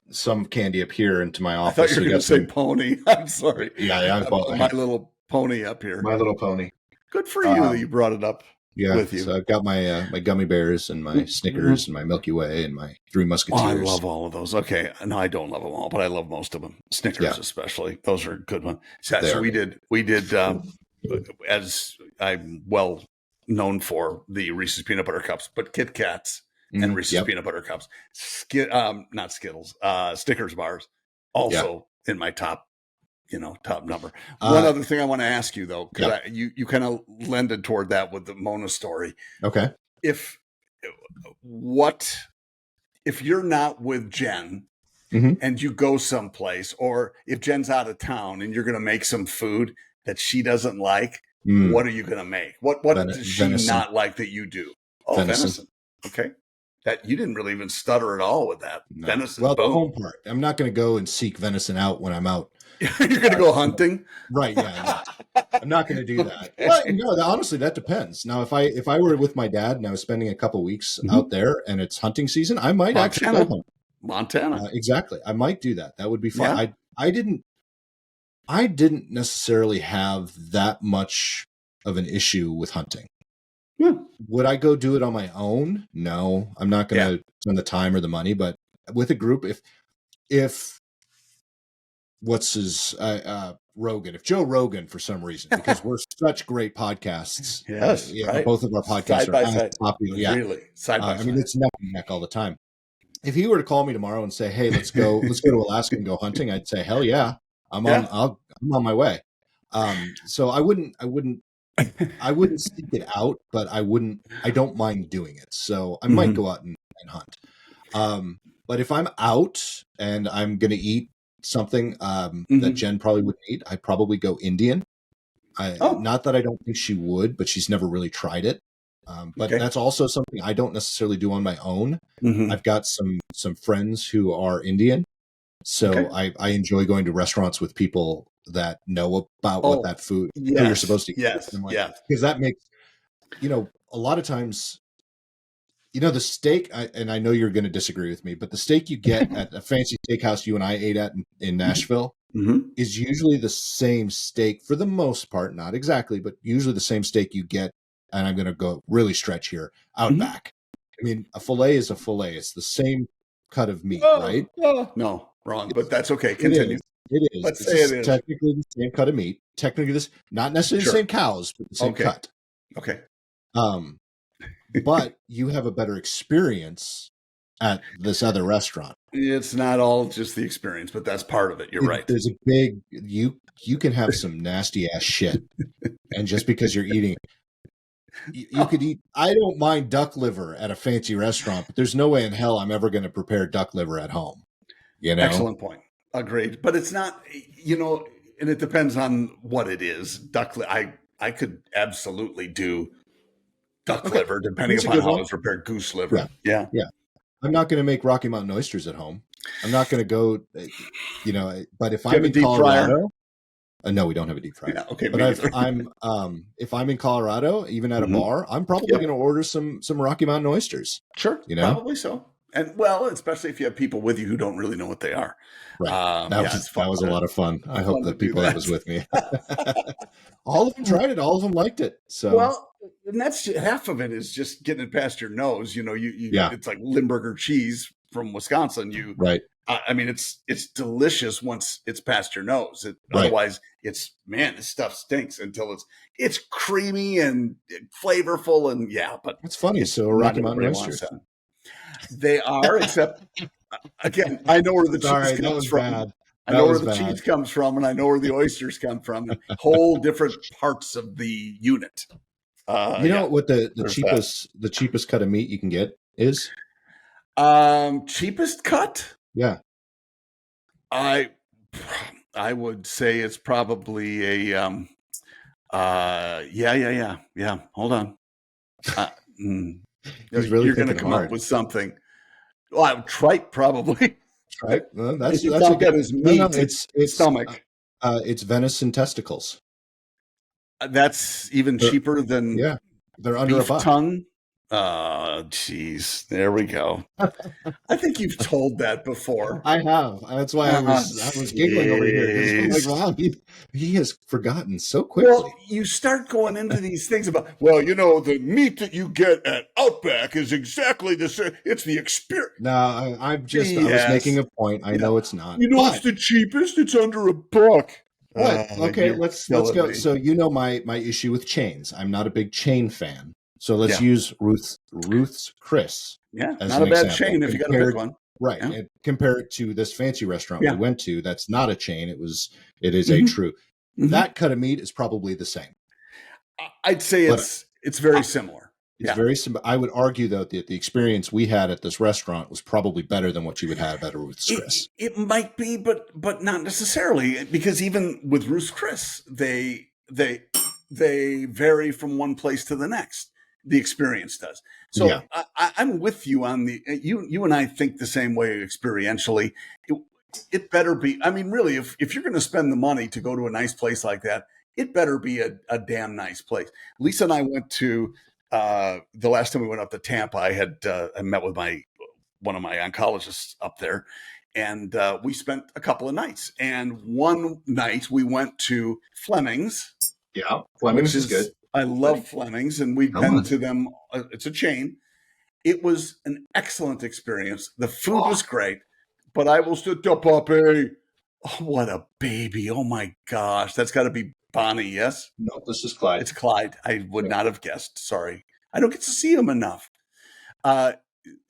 some candy up here into my office. I thought you were going to say pony. I'm sorry. Yeah, my little pony up here. My little pony. Good for you that you brought it up. Yeah, with you. So I've got my my gummy bears and my Snickers and my Milky Way and my Three Musketeers. Oh, I love all of those. Okay, no, I don't love them all, but I love most of them. Snickers, especially; those are a good ones. So we did, as I'm well known for, the Reese's peanut butter cups, but Kit Kats and Reese's peanut butter cups, not Skittles, Snickers bars, also in my top number. One other thing I want to ask you, though, because you kind of lended toward that with the Mona story. Okay. If you're not with Jen and you go someplace, or if Jen's out of town and you're going to make some food that she doesn't like, what are you going to make? What does she not like that you do? Oh, venison. Okay. That you didn't really even stutter at all with that. No. Venison. Well, the home part. I'm not going to go and seek venison out when I'm out. You're going to go hunting? Right. Yeah. I'm not going to do that. But honestly, that depends. Now, if I were with my dad and I was spending a couple weeks out there and it's hunting season, I might actually go hunt. Montana. Exactly. I might do that. That would be fun. Yeah. I didn't necessarily have that much of an issue with hunting. Yeah. Would I go do it on my own? No, I'm not going to spend the time or the money, but with a group, if what's his Rogan, if Joe Rogan, for some reason, because we're such great podcasts. Yes. Right. Both of our podcasts side by side. Popular. Yeah. Really. Side by side. I mean, it's neck and neck all the time. If he were to call me tomorrow and say, "Hey, let's go to Alaska and go hunting," I'd say, "Hell yeah. I'm on my way." So I wouldn't seek it out, but I don't mind doing it. So I might go out and hunt. But if I'm out and I'm going to eat something that Jen probably wouldn't eat, I'd probably go Indian. Not that I don't think she would, but she's never really tried it. But that's also something I don't necessarily do on my own. I've got some friends who are Indian. So I enjoy going to restaurants with people that know about what that food you're supposed to eat. Yes. Because that makes, a lot of times, the steak, and I know you're going to disagree with me, but the steak you get at a fancy steakhouse you and I ate at in Nashville is usually the same steak for the most part, not exactly, but usually the same steak you get. And I'm going to go really stretch here, Outback. I mean, a filet is a filet. It's the same cut of meat, right? No, wrong, but that's okay. Continue. It is. Let's say it is. Technically the same cut of meat. Technically not necessarily the same cows, but the same cut. Okay. But you have a better experience at this other restaurant. It's not all just the experience, but that's part of it. You're right. There's a big, you can have some nasty ass shit. And just because you're eating, you could eat, I don't mind duck liver at a fancy restaurant, but there's no way in hell I'm ever going to prepare duck liver at home. Excellent point. Agreed. But it's not, and it depends on what it is. Duck liver, I could absolutely do duck liver, depending upon how it's prepared. Goose liver. Yeah. I'm not going to make Rocky Mountain oysters at home. I'm not going to go, but if Do you I'm have a in deep fryer? Colorado, no, we don't have a deep fryer. Yeah, okay, But me if I'm in Colorado, even at a bar, I'm probably Yep. going to order some Rocky Mountain oysters. Sure, probably so. And well, especially if you have people with you who don't really know what they are. Right. That was a lot of fun. I hope the people that was with me, all of them tried it. All of them liked it. So well, and that's half of it is just getting it past your nose. It's like Limburger cheese from Wisconsin. Right. I mean, it's delicious once it's past your nose. Right. Otherwise, this stuff stinks until it's creamy and flavorful, and but it's funny. So Rocky Mountain oysters, they are, except again, I know where the cheese comes from. Bad. I know where the cheese comes from, and I know where the oysters come from. Whole different parts of the unit. What the cheapest cut of meat you can get is? Cheapest cut? Yeah. I would say it's probably a Hold on. You're going to come up with something. Well, tripe probably. Tripe? Well, that's a good as meat. No, it's stomach. It's venison testicles. That's even cheaper than they're under beef $1. Tongue. Jeez, there we go. I think you've told that before. I have. That's why I was giggling over here. I'm like, wow, he has forgotten so quickly. Well, you start going into these things about, the meat that you get at Outback is exactly the same. It's the experience. No, I was making a point. I know it's not. It's the cheapest. It's under $1. What? Okay, let's go. So my issue with chains. I'm not a big chain fan. So let's use Ruth's Chris. Yeah, not a bad chain if you got to pick one. Right. Yeah. And compare it to this fancy restaurant we went to. That's not a chain. It is a true. Mm-hmm. That cut of meat is probably the same. I'd say it's very similar. It's very similar. I would argue, though, that the experience we had at this restaurant was probably better than what you would have at a Ruth's Chris. It might be, but not necessarily, because even with Ruth's Chris, they vary from one place to the next. The experience does. So I'm with you on you and I think the same way experientially. It better be, I mean, really, if you're going to spend the money to go to a nice place like that, it better be a damn nice place. Lisa and I went to, the last time we went up to Tampa, I met with one of my oncologists up there, and we spent a couple of nights. And one night we went to Fleming's. Yeah, Fleming's is good. I love Fleming's, and we've been to them. It's a chain. It was an excellent experience. The food was great, but I will still puppy. Oh, what a baby. Oh, my gosh. That's got to be Bonnie, yes? No, this is Clyde. It's Clyde. I would not have guessed. Sorry. I don't get to see him enough.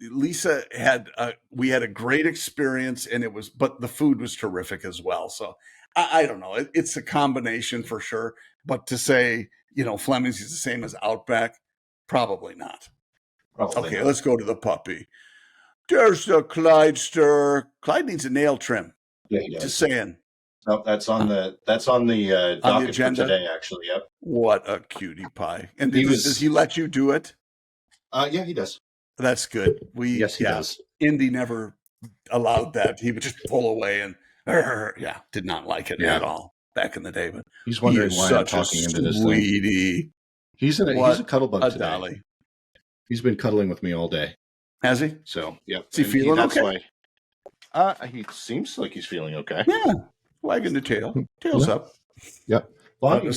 Lisa we had a great experience, but the food was terrific as well. So I don't know. It's a combination for sure. But to say, Fleming's is the same as Outback, probably not. Okay, let's go to the puppy. There's the Clydester. Clyde needs a nail trim. Yeah, he does. Just saying. No, that's on the docket agenda for today, actually. Yep. What a cutie pie! And does he let you do it? Yeah, he does. That's good. Yes, he does. Indy never allowed that. He would just pull away and did not like it at all back in the day. But he's wondering why I'm talking into this thing. He's a cuddle bug today. Dolly. He's been cuddling with me all day. Has he? So yeah. Is he feeling okay? He seems like he's feeling okay. Yeah. Wagging the tail. Tail's up. Yep. Bonnie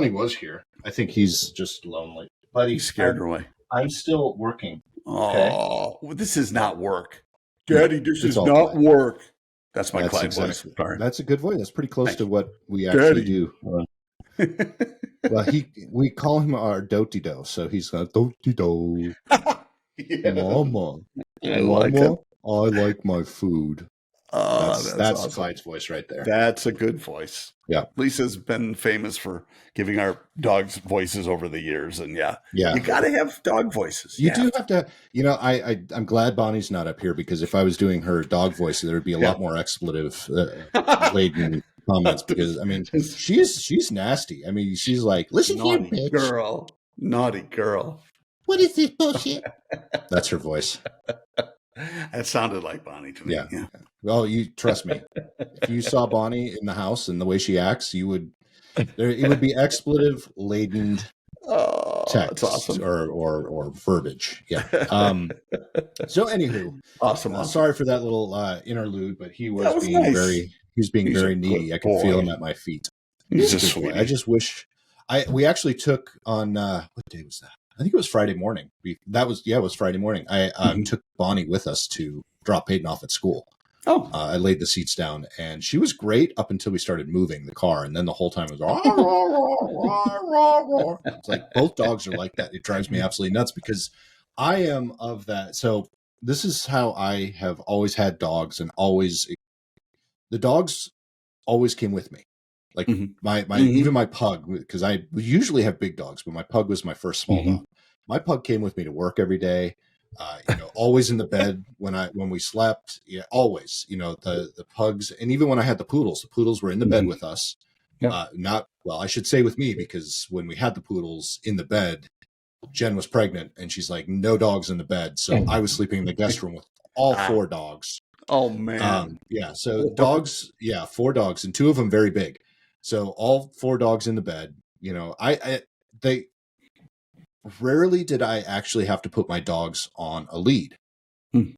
was here. I think he's just lonely. But he's scared her away. I'm still working. Oh, this is not work. Daddy, this is not work. That's my Clyde voice. Sorry. That's a good voice. That's pretty close to what we actually do. Well, we call him our doty-do, so he's got doty-do. Mama. I like it. I like my food. That's awesome. Clyde's voice right there. That's a good voice. Yeah. Lisa's been famous for giving our dogs voices over the years. And you got to have dog voices. You do have to, I'm glad Bonnie's not up here, because if I was doing her dog voice, there would be a lot more expletive laden comments, because she's nasty. She's like, listen naughty here, bitch. Naughty girl. What is this bullshit? That's her voice. It sounded like Bonnie to me. Yeah. Well, you trust me. If you saw Bonnie in the house and the way she acts, it would be expletive laden text that's awesome. or verbiage. Yeah. So anyway, awesome. Sorry for that little interlude, but he was being nice. He's very needy. I could feel him at my feet. He's a sweetie. I just wish we actually took on what day was that? I think it was Friday morning. It was Friday morning. I took Bonnie with us to drop Peyton off at school. Oh, I laid the seats down, and she was great up until we started moving the car, and then the whole time it was it's like both dogs are like that. It drives me absolutely nuts because I am of that. So this is how I have always had dogs, and the dogs always came with me. Like even my pug, because I usually have big dogs, but my pug was my first small dog. My pug came with me to work every day. Always in the bed when we slept. Yeah, always. The pugs, and even when I had the poodles were in the bed with us. Yep. I should say with me, because when we had the poodles in the bed, Jen was pregnant, and she's like, no dogs in the bed. So I was sleeping in the guest room with all 4 dogs. Oh man. So dogs, 4 dogs, and 2 of them very big. So all 4 dogs in the bed. They rarely did I actually have to put my dogs on a lead.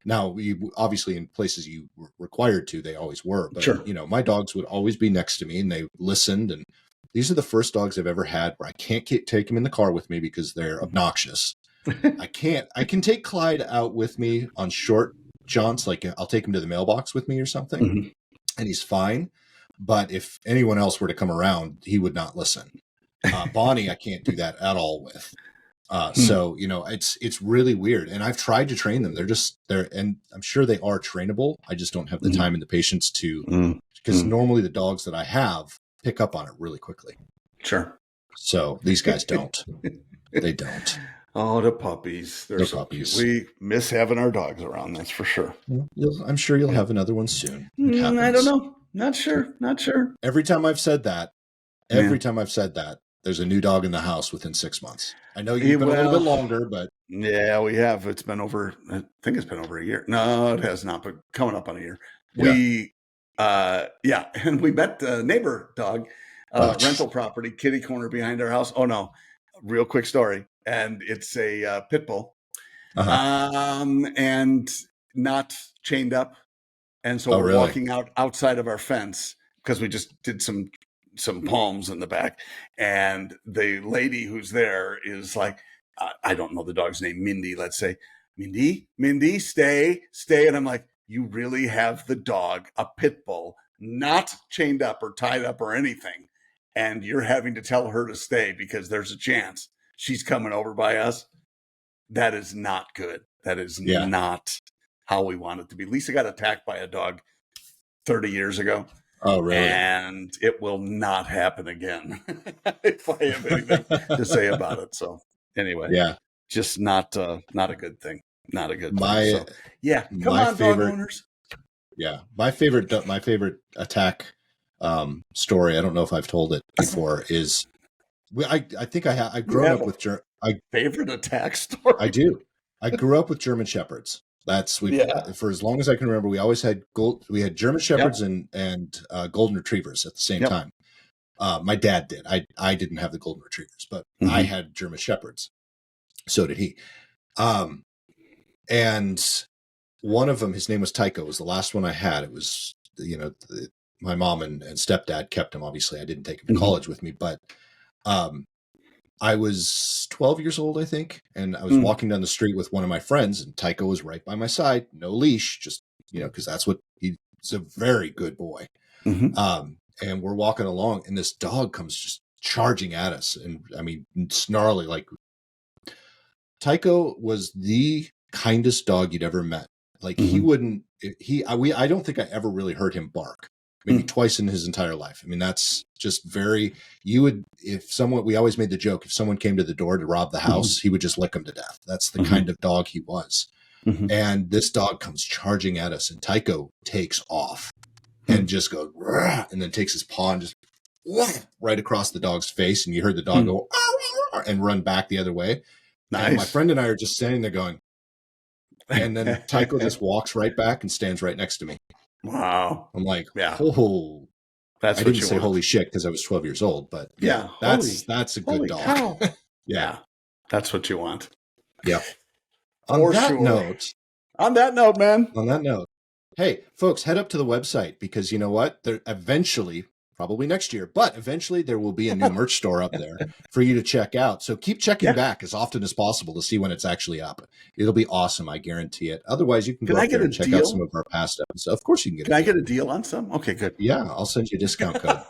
Now, obviously in places you were required to, they always were, but sure. My dogs would always be next to me, and they listened. And these are the first dogs I've ever had where I can't take them in the car with me because they're obnoxious. I can take Clyde out with me on short jaunts. Like I'll take him to the mailbox with me or something, and he's fine. But if anyone else were to come around, he would not listen. Bonnie, I can't do that at all with. So, it's really weird. And I've tried to train them. And I'm sure they are trainable. I just don't have the time and the patience to, because normally the dogs that I have pick up on it really quickly. Sure. So these guys don't. They don't. Oh, the puppies. They're so puppies. Cute. We miss having our dogs around. That's for sure. I'm sure you'll have another one soon. I don't know. Not sure. Every time I've said that, there's a new dog in the house within 6 months. I know you've been a little bit longer, but yeah, we have. It's been over. I think it's been over a year. No, it has not. But coming up on a year. We, and we met the neighbor dog, rental property, kitty corner behind our house. Oh no, real quick story, and it's a pit bull, and not chained up, and so we're walking outside of our fence because we just did some palms in the back, and the lady who's there is like, I don't know the dog's name, Mindy, let's say, Mindy, stay. And I'm like, you really have the dog, a pit bull, not chained up or tied up or anything, and you're having to tell her to stay because there's a chance she's coming over by us? That is not good. That is not how we want it to be. Lisa got attacked by a dog 30 years ago. Oh, really? And it will not happen again if I have anything to say about it. So anyway, just not a good thing. Not a good thing. So, come on, dog owners. Yeah, my favorite attack story. I don't know if I've told it before. Is I think I grew up with favorite attack story. I do. I grew up with German Shepherds. For as long as I can remember, we always had German Shepherds and Golden Retrievers at the same time. My dad did. I didn't have the Golden Retrievers, but I had German Shepherds. So did he. And one of them, his name was Tycho, was the last one I had. It was, my mom and stepdad kept him. Obviously, I didn't take him to college with me, but I was 12 years old, I think, and I was walking down the street with one of my friends, and Tycho was right by my side, no leash, just, because that's what he's a very good boy. And we're walking along, and this dog comes just charging at us, and I mean, snarly. Like, Tycho was the kindest dog you'd ever met. Like, I don't think I ever really heard him bark. Maybe twice in his entire life. I mean, that's just we always made the joke, if someone came to the door to rob the house, he would just lick them to death. That's the kind of dog he was. And this dog comes charging at us, and Tycho takes off and just goes, and then takes his paw and just right across the dog's face. And you heard the dog go and run back the other way. Nice. And my friend and I are just standing there going, and then Tycho just walks right back and stands right next to me. Wow. I'm like, yeah. Oh. That's I what didn't say want. holy shit because I was 12 years old, but yeah, that's a good dog. Cow. Yeah. That's what you want. Yeah. On that note, man. Hey, folks, head up to the website because you know what? There eventually, probably next year, but eventually there will be a new merch store up there for you to check out. So keep checking back as often as possible to see when it's actually up. It'll be awesome, I guarantee it. Otherwise, you can go up there and check out some of our past episodes. Of course you can get Can I get a deal on some? Okay, good. Yeah, I'll send you a discount code.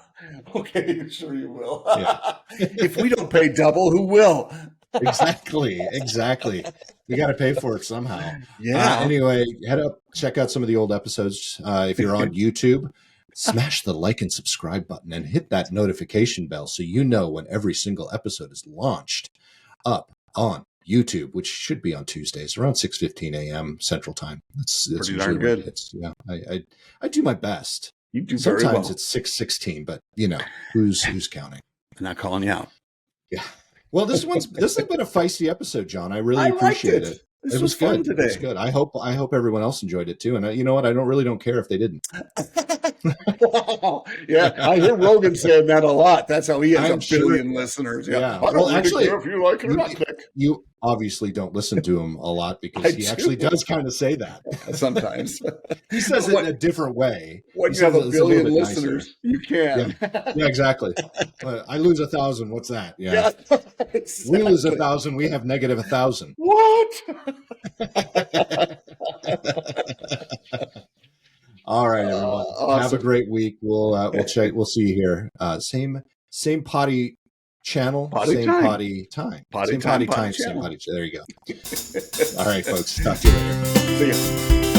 Okay, sure you will. Yeah. If we don't pay double, who will? Exactly. We got to pay for it somehow. Yeah. Anyway, head up, check out some of the old episodes. If you're on YouTube, smash the like and subscribe button and hit that notification bell so you know when every single episode is launched up on YouTube, which should be on Tuesdays around 6:15 a.m. Central Time. That's pretty darn good. Yeah, I do my best. You do very well. Sometimes it's 6:16, but you know who's counting. I'm not calling you out. Yeah. Well, this has been a feisty episode, John. I really appreciate it. This was fun today. It was good. I hope everyone else enjoyed it too. And you know what? I really don't care if they didn't. Yeah, I hear Rogan saying that a lot. That's how he has a billion listeners. Yeah. I don't really care if you like it or not. You obviously don't listen to him a lot because he actually does kind of say that. Sometimes. He says it in a different way. When you have a billion listeners, you can. Yeah, exactly. I lose 1,000. What's that? Yeah. Exactly. We lose 1,000. We have negative 1,000. What? All right, everyone. Awesome. Have a great week. We'll check. We'll see you here. Same potty channel, same potty time. Same potty time, same potty. There you go. All right, folks. Talk to you later. See ya.